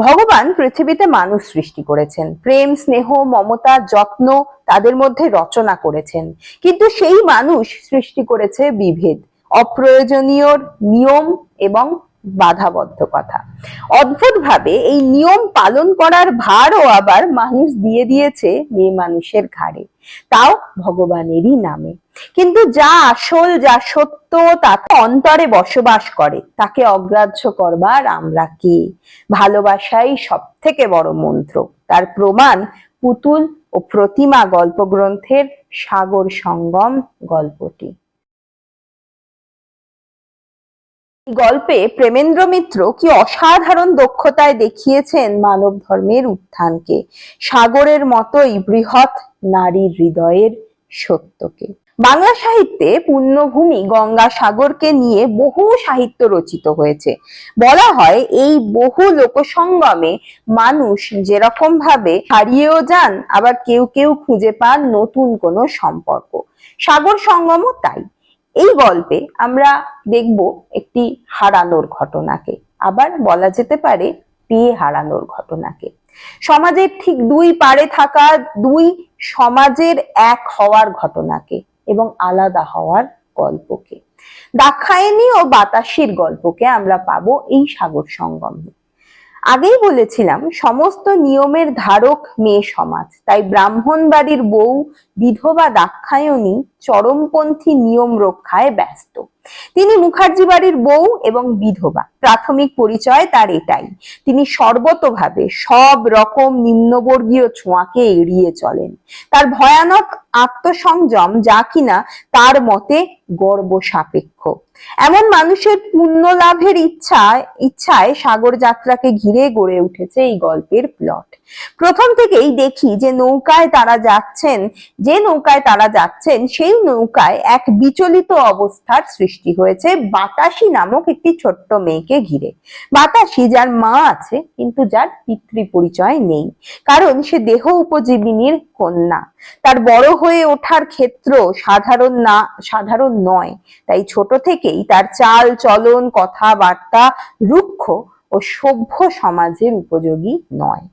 ভগবান পৃথিবীতে মানুষ সৃষ্টি করেছেন, প্রেম, স্নেহ, মমতা, যত্ন তাদের মধ্যে রচনা করেছেন। কিন্তু সেই মানুষ সৃষ্টি করেছে বিভেদ, অপ্রয়োজনীয় নিয়ম এবং বাধাবদ্ধকতা। অদ্ভুত ভাবে এই নিয়ম পালন করার ভারও আবার মানুষ দিয়ে দিয়েছে মেয়ে মানুষের ঘাড়ে, তাও ভগবানেরই নামে। কিন্তু যা আসল, যা সত্য, তাকে অন্তরে বসবাস করে, তাকে অগ্রাহ্য করবার আমরা কে? ভালোবাসাই সব থেকে বড় মন্ত্র। তার প্রমাণ পুতুল ও প্রতিমা গল্পগ্রন্থের সাগর সঙ্গম গল্পটি। গল্পে প্রেমেন্দ্র মিত্র কি অসাধারণ দক্ষতায় দেখিয়েছেন মানব ধর্মের উত্থানকে, সাগরের মতোই বৃহৎ নারীর হৃদয়ের সত্যকে। বাংলা সাহিত্যে পুণ্যভূমি গঙ্গাসাগরকে নিয়ে বহু সাহিত্য রচিত হয়েছে। বলা হয় এই বহু লোকসঙ্গমে মানুষ যেরকম ভাবে হারিয়েও যান, আবার কেউ কেউ খুঁজে পান নতুন কোনো সম্পর্ক। সাগর সঙ্গমও তাই। এই গল্পে আমরা দেখব একটি হারানোর ঘটনাকে, আবার বলা যেতে পারে পেয়ে হারানোর ঘটনাকে। সমাজের ঠিক দুই পারে থাকা দুই সমাজের এক হওয়ার ঘটনাকে এবং আলাদা হওয়ার গল্পকে। দাক্ষায়ণী ও বাতাসির গল্পকে আমরা পাবো এই সাগর সঙ্গমে। আগেই বলেছিলাম সমস্ত নিয়মের ধারক মেয়ে সমাজ, তাই ব্রাহ্মণ বাড়ির বউ বিধবা দাক্ষায়ণী চরমপন্থী নিয়ম রক্ষায় ব্যস্ত। তিনি মুখার্জি বাড়ির বউ এবং বিধবা, প্রাথমিক পরিচয় তার এটাই। তিনি সর্বতোভাবে সব রকম নিম্নবর্গীয় ছোঁয়াকে এড়িয়ে চলেন। তার ভয়ানক আত্মসংযম যা কিনা তার মতে গর্ব সাপেক্ষ। এমন মানুষের পুণ্য লাভের ইচ্ছায় সাগর যাত্রাকে ঘিরে গড়ে উঠেছে এই গল্পের প্লট। প্রথম থেকেই দেখি যে নৌকায় তারা যাচ্ছেন সেই নৌকায় এক বিচলিত অবস্থার সৃষ্টি হয়েছে বাতাসি নামক একটি ছোট্ট মেয়েকে ঘিরে। বাতাসি যার মা আছে কিন্তু যার পিতৃ পরিচয় নেই, কারণ সে দেহ উপজীবিনীর কন্যা। তার বড় হয়ে ওঠার ক্ষেত্র সাধারণ নয়, তাই ছোট থেকেই তার চাল চলন কথাবার্তা রুক্ষ ও সভ্য সমাজের উপযোগী নয়,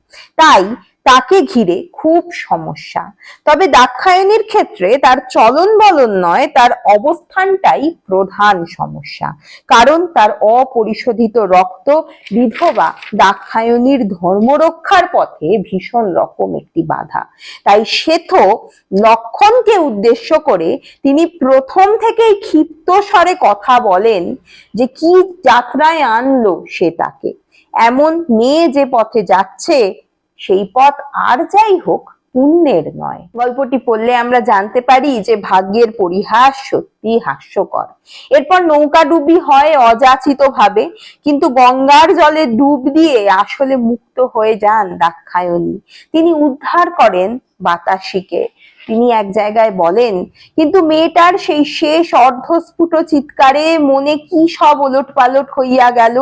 তাই তাকে ঘিরে খুব সমস্যা। তবে দাক্ষায়ণীর ক্ষেত্রে তার চলন বলন নয়, তার অবস্থানটাই প্রধান সমস্যা, কারণ তার অপরিশোধিত রক্ত বিধবা দাক্ষায়ণীর ধর্মরক্ষার পথে ভীষণ রকম একটি বাধা। তাই শ্বেত লক্ষণকে উদ্দেশ্য করে তিনি প্রথম থেকেই ক্ষিপ্ত স্বরে কথা বলেন যে কি যাত্রায় আনলো সে তাকে। এমন মেয়ে যে পথে যাচ্ছে সেই পথ আর যাই হোক পুণ্যের নয়। গল্পটি পড়লে আমরা জানতে পারি যে ভাগ্যের পরিহাস সত্যি হাস্যকর। এরপর নৌকা ডুবি হয় অযাচিত ভাবে, কিন্তু গঙ্গার জলে ডুব দিয়ে আসলে মুক্ত হয়ে যান দাক্ষায়ণী। তিনি উদ্ধার করেন বাতাসিকে। তিনি এক জায়গায় বলেন, কিন্তু মেয়েটার সেই শেষ অর্ধস্ফুট চিৎকারে মনে কি সব ওলটপালট হইয়া গেল।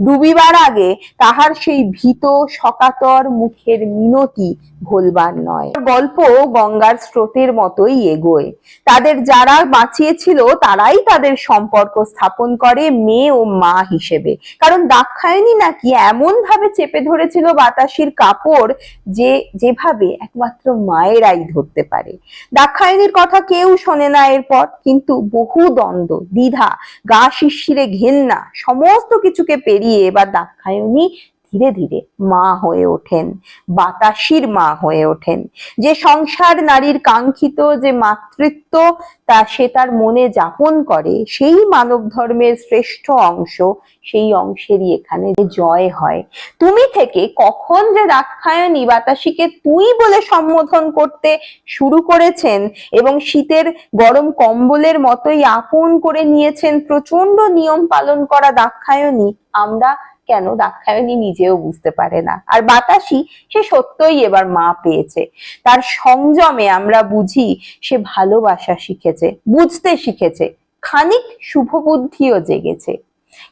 ডুবিবার আগে তাহার সেই ভীত সকাতর মুখের মিনতি ভোলবার নয়। গল্প গঙ্গার স্রোতের মতোই এগোয়। তাদের যারা বাঁচিয়েছিল তারাই তাদের সম্পর্ক স্থাপন করে মেয়ে ও মা হিসেবে, কারণ দাক্ষায়ণী নাকি এমন ভাবে চেপে ধরেছিল বাতাসির কাপড় যেভাবে একমাত্র মায়েরাই ধরতে পারে। দাক্ষায়ণীর কথা কেউ শোনে না এরপর, কিন্তু বহু দ্বন্দ্ব, দ্বিধা, গা শিরশিরে ঘেন্না সমস্ত কিছুকে পেরিয়ে এবার দাক্ষায়ণী ধীরে ধীরে মা হয়ে ওঠেন, বাতাসির মা হয়ে ওঠেন। যে সংসার নারীর কাঙ্ক্ষিত যে মাতৃত্ব সে তার মনে যাপন করে, সেই মানব ধর্মের শ্রেষ্ঠ অংশ, সেই অংশেরই এখানে জয় হয়। তুমি থেকে কখন যে দাক্ষায়ণী বাতাসিকে তুই বলে সম্বোধন করতে শুরু করেছেন এবং শীতের গরম কম্বলের মতোই আপন করে নিয়েছেন প্রচন্ড নিয়ম পালন করা দাক্ষায়ণী, আমরা কেন দাক্ষায়ণী নিজেও বুঝতে পারে না। আর বাতাসি সে সত্যই এবার মা পেয়েছে। তার সংযমে আমরা বুঝি সে ভালোবাসা শিখেছে, বুঝতে শিখেছে, খানিক শুভ বুদ্ধিও জেগেছে।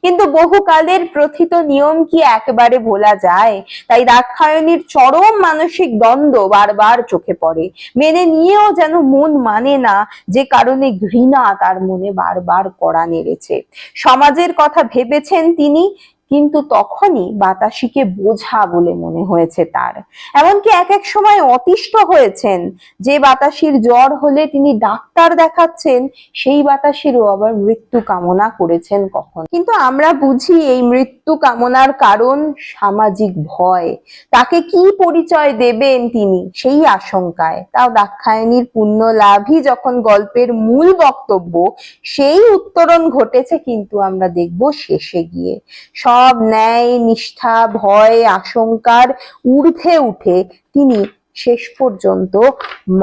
কিন্তু বহুকালের প্রথিত নিয়ম কি একেবারে ভোলা যায়? তাই দাক্ষায়ণীর চরম মানসিক দ্বন্দ্ব বারবার চোখে পড়ে। মেনে নিয়েও যেন মন মানে না, যে কারণে ঘৃণা তার মনে বারবার কড়া নেড়েছে। সমাজের কথা ভেবেছেন তিনি, কিন্তু তখনই বাতাসিকে বোঝা বলে মনে হয়েছে তার। এমনকি এক এক সময় অতিষ্ঠ হয়েছেন, যে বাতাসির জ্বর হলে তিনি ডাক্তার দেখাচ্ছেন, সেই বাতাসিরও আবার মৃত্যু কামনা করেছেন কখন। কিন্তু আমরা বুঝি এই মৃত্যু কামনার কারণ সামাজিক ভয়। তাকে কি পরিচয় দেবেন তিনি, সেই আশঙ্কায়। তাও দাক্ষায়ণীর পুণ্য লাভই যখন গল্পের মূল বক্তব্য, সেই উত্তরণ ঘটেছে কিন্তু আমরা দেখব শেষে গিয়ে। সব ন্যায়, নিষ্ঠা, ভয়, আশঙ্কার ঊর্ধ্বে উঠে তিনি শেষ পর্যন্ত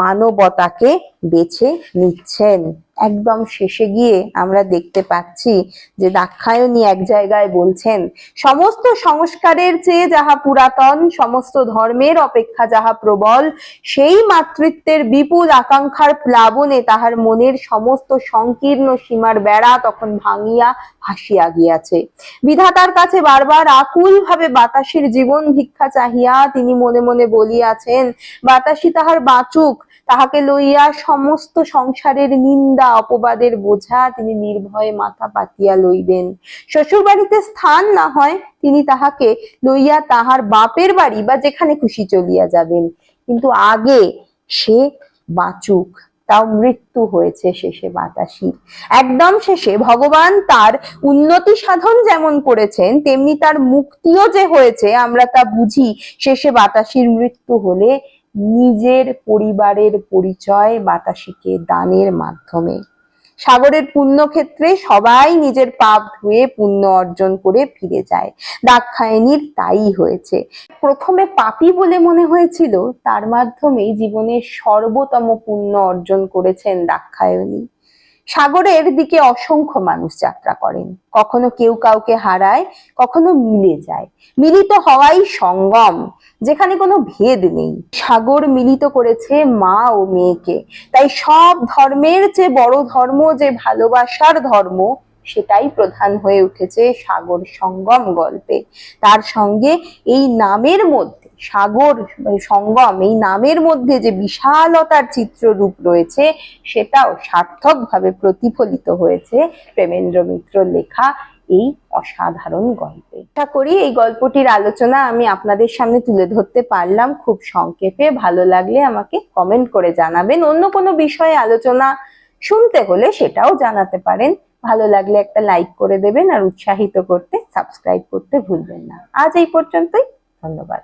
মানবতাকে বেছে নিচ্ছেন। একদম শেষে গিয়ে আমরা দেখতে পাচ্ছি যে দাক্ষায়ণী এক জায়গায় বলছেন, সমস্ত সংস্কারের চেয়ে যাহা পুরাতন, সমস্ত ধর্মের অপেক্ষা যাহা প্রবল, সেই মাতৃত্বের বিপুল আকাঙ্ক্ষার প্লাবনে তাহার মনের সমস্ত সংকীর্ণ সীমার বেড়া তখন ভাঙিয়া ভাসিয়া গিয়াছে। বিধাতার কাছে বারবার আকুল ভাবে বাতাসির জীবন ভিক্ষা চাহিয়া তিনি মনে মনে বলিয়াছেন, বাতাসি তাহার বাঁচুক, তাহাকে লইয়া সমস্ত সংসারের নিন্দা অপবাদের বোঝা তিনি নির্ভয়ে মাথা পাতিয়া লইবেন। শ্বশুর বাড়িতে স্থান না হয়, তিনি তাহাকে লইয়া তাহার বাপের বাড়ি বা যেখানে খুশি চলিয়া যাবেন, কিন্তু আগে সে বাঁচুক। তাও মৃত্যু হয়েছে শেষে বাতাসির। একদম শেষে ভগবান তার উন্নতি সাধন যেমন করেছেন, তেমনি তার মুক্তিও যে হয়েছে আমরা তা বুঝি শেষে বাতাসির মৃত্যু হলে নিজের পরিবারের পরিচয় বাতাসিকে দানের মাধ্যমে। সাগরের পুণ্য ক্ষেত্রে সবাই নিজের পাপ ধুয়ে পুণ্য অর্জন করে ফিরে যায়। দাক্ষায়ণীর তাই হয়েছে। প্রথমে পাপী বলে মনে হয়েছিল, তার মাধ্যমেই জীবনের সর্বোত্তম পুণ্য অর্জন করেছেন দাক্ষায়ণী। সাগরের দিকে অসংখ্য মানুষ যাত্রা করেন, কখনো কেউ কাউকে হারায়, কখনো মিলে যায়। মিলিত হওয়াই সঙ্গম, যেখানে কোনো ভেদ নেই। সাগর মিলিত করেছে মা ও মেয়েকে। তাই সব ধর্মের চেয়ে বড় ধর্ম যে ভালোবাসার ধর্ম, সেটাই প্রধান হয়ে উঠেছে সাগর সঙ্গম গল্পে। তার সঙ্গে এই নামের মধ্যে, সাগর সঙ্গম, এই নামের মধ্যে যে বিশালতার চিত্ররূপ রয়েছে, সেটাও সার্থকভাবে প্রতিফলিত হয়েছে প্রেমেন্দ্র মিত্রর লেখা এই অসাধারণ গল্পে। আশা করি এই গল্পটির আলোচনা আমি আপনাদের সামনে তুলে ধরতে পারলাম খুব সংক্ষেপে। ভালো লাগলে আমাকে কমেন্ট করে জানাবেন। অন্য কোনো বিষয়ে আলোচনা শুনতে হলে সেটাও জানাতে পারেন। ভালো লাগলে একটা লাইক করে দেবেন, আর উৎসাহিত করতে সাবস্ক্রাইব করতে ভুলবেন না। আজ এই পর্যন্তই, ধন্যবাদ।